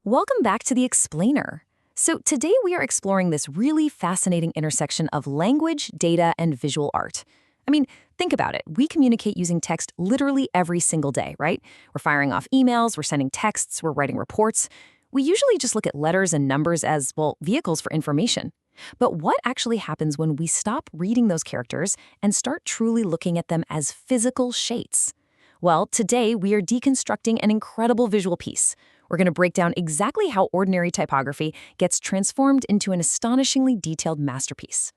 Welcome back to the Explainer. So today we are exploring this really fascinating intersection of language, data, and visual art. I mean, think about it. We communicate using text literally every single day, right? We're firing off emails, we're sending texts, we're writing reports. We usually just look at letters and numbers as, well, vehicles for information. But what actually happens when we stop reading those characters and start truly looking at them as physical shapes? Well, today we are deconstructing an incredible visual piece. We're going to break down exactly how ordinary typography gets transformed into an astonishingly detailed masterpiece.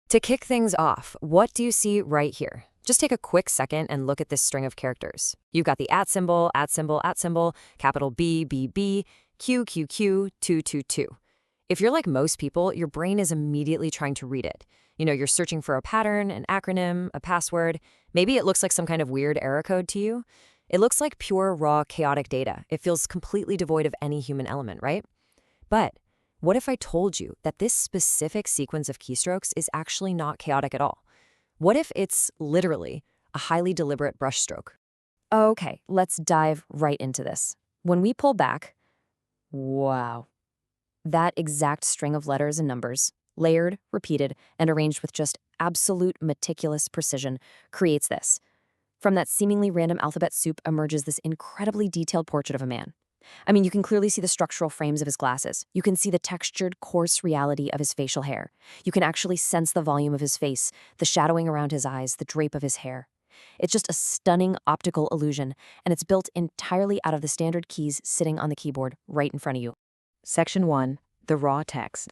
To kick things off, what do you see right here? Just take a quick second and look at this string of characters. You've got the @ symbol, capital B, B, B, Q, Q, Q, 2, 2, 2. If you're like most people, your brain is immediately trying to read it. You're searching for a pattern, an acronym, a password. Maybe it looks like some kind of weird error code to you. It looks like pure, raw, chaotic data. It feels completely devoid of any human element, right? But what if I told you that this specific sequence of keystrokes is actually not chaotic at all? What if it's literally a highly deliberate brushstroke? Okay, let's dive right into this. When we pull back, wow, that exact string of letters and numbers, layered, repeated, and arranged with just absolute meticulous precision, creates this. From that seemingly random alphabet soup emerges this incredibly detailed portrait of a man. I mean, you can clearly see the structural frames of his glasses. You can see the textured, coarse reality of his facial hair. You can actually sense the volume of his face, the shadowing around his eyes, the drape of his hair. It's just a stunning optical illusion, and it's built entirely out of the standard keys sitting on the keyboard right in front of you. Section 1. The raw text.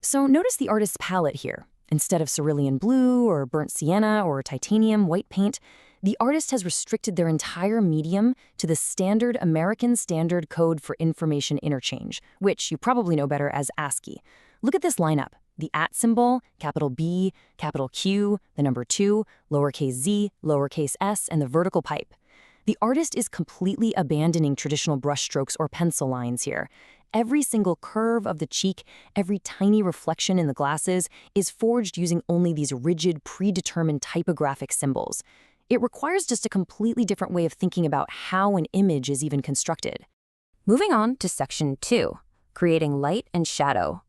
So notice the artist's palette here. Instead of cerulean blue or burnt sienna or titanium white paint, the artist has restricted their entire medium to the standard American Standard Code for Information Interchange, which you probably know better as ASCII. Look at this lineup. The @ symbol, capital B, capital Q, the number 2, lowercase z, lowercase s, and the vertical pipe. The artist is completely abandoning traditional brushstrokes or pencil lines here. Every single curve of the cheek, every tiny reflection in the glasses is forged using only these rigid, predetermined typographic symbols. It requires just a completely different way of thinking about how an image is even constructed. Moving on to section 2, creating light and shadow.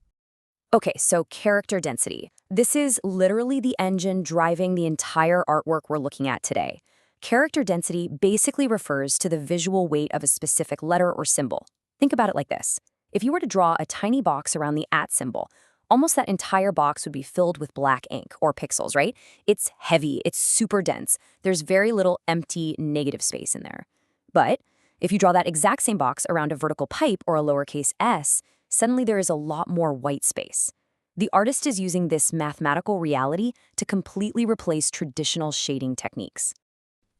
Okay, so character density. This is literally the engine driving the entire artwork we're looking at today. Character density basically refers to the visual weight of a specific letter or symbol. Think about it like this. If you were to draw a tiny box around the @ symbol, almost that entire box would be filled with black ink, or pixels, right? It's heavy, it's super dense. There's very little empty negative space in there. But if you draw that exact same box around a vertical pipe or a lowercase s, suddenly there is a lot more white space. The artist is using this mathematical reality to completely replace traditional shading techniques.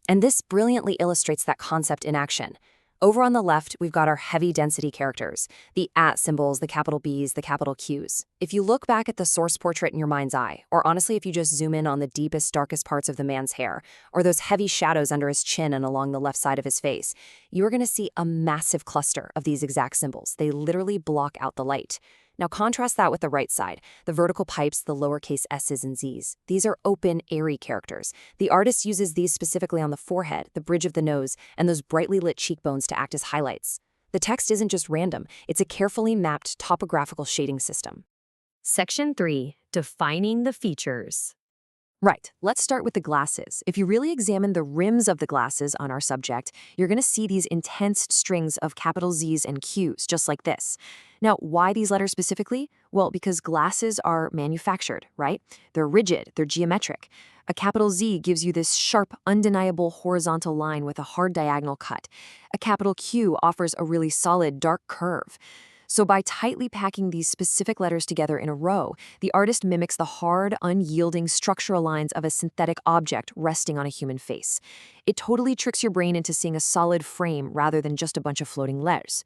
And this brilliantly illustrates that concept in action. Over on the left, we've got our heavy density characters, the @ symbols, the capital Bs, the capital Qs. If you look back at the source portrait in your mind's eye, or honestly if you just zoom in on the deepest, darkest parts of the man's hair, or those heavy shadows under his chin and along the left side of his face, you're going to see a massive cluster of these exact symbols. They literally block out the light. Now contrast that with the right side, the vertical pipes, the lowercase s's and z's. These are open, airy characters. The artist uses these specifically on the forehead, the bridge of the nose, and those brightly lit cheekbones to act as highlights. The text isn't just random, it's a carefully mapped topographical shading system. Section 3, defining the features. Right, let's start with the glasses. If you really examine the rims of the glasses on our subject, you're going to see these intense strings of capital Z's and Q's, just like this. Now, why these letters specifically? Well, because glasses are manufactured, right? They're rigid, they're geometric. A capital Z gives you this sharp, undeniable horizontal line with a hard diagonal cut. A capital Q offers a really solid, dark curve. So by tightly packing these specific letters together in a row, the artist mimics the hard, unyielding structural lines of a synthetic object resting on a human face. It totally tricks your brain into seeing a solid frame rather than just a bunch of floating letters.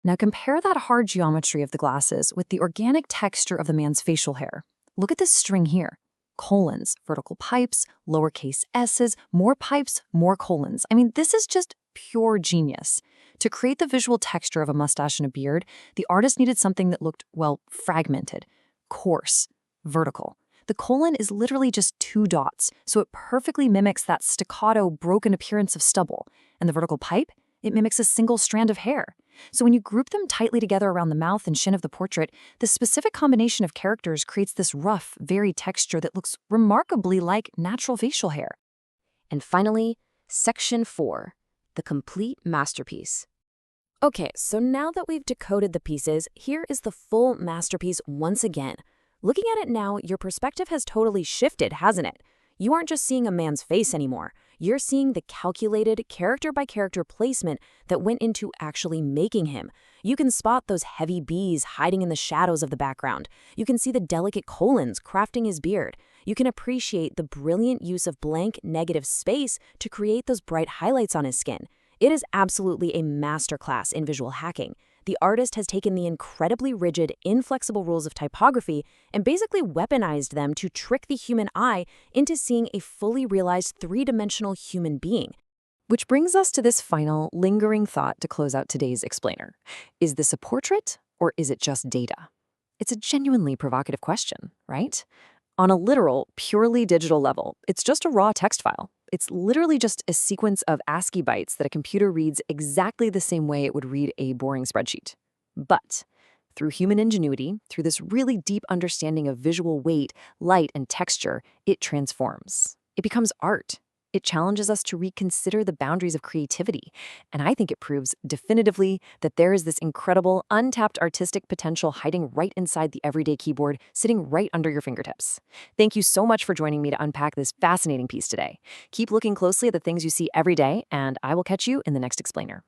Now compare that hard geometry of the glasses with the organic texture of the man's facial hair. Look at this string here. Colons, vertical pipes, lowercase s's, more pipes, more colons. I mean, this is just pure genius. To create the visual texture of a mustache and a beard, the artist needed something that looked, well, fragmented, coarse, vertical. The colon is literally just 2 dots, so it perfectly mimics that staccato, broken appearance of stubble. And the vertical pipe? It mimics a single strand of hair. So when you group them tightly together around the mouth and chin of the portrait, the specific combination of characters creates this rough, varied texture that looks remarkably like natural facial hair. And finally, Section 4, the complete masterpiece. Okay, so now that we've decoded the pieces, here is the full masterpiece once again. Looking at it now, your perspective has totally shifted, hasn't it? You aren't just seeing a man's face anymore. You're seeing the calculated, character-by-character placement that went into actually making him. You can spot those heavy B's hiding in the shadows of the background. You can see the delicate colons crafting his beard. You can appreciate the brilliant use of blank negative space to create those bright highlights on his skin. It is absolutely a masterclass in visual hacking. The artist has taken the incredibly rigid, inflexible rules of typography and basically weaponized them to trick the human eye into seeing a fully realized three-dimensional human being. Which brings us to this final, lingering thought to close out today's explainer. Is this a portrait, or is it just data? It's a genuinely provocative question, right? On a literal, purely digital level, it's just a raw text file. It's literally just a sequence of ASCII bytes that a computer reads exactly the same way it would read a boring spreadsheet. But through human ingenuity, through this really deep understanding of visual weight, light, and texture, it transforms. It becomes art. It challenges us to reconsider the boundaries of creativity. And I think it proves definitively that there is this incredible, untapped artistic potential hiding right inside the everyday keyboard, sitting right under your fingertips. Thank you so much for joining me to unpack this fascinating piece today. Keep looking closely at the things you see every day, and I will catch you in the next explainer.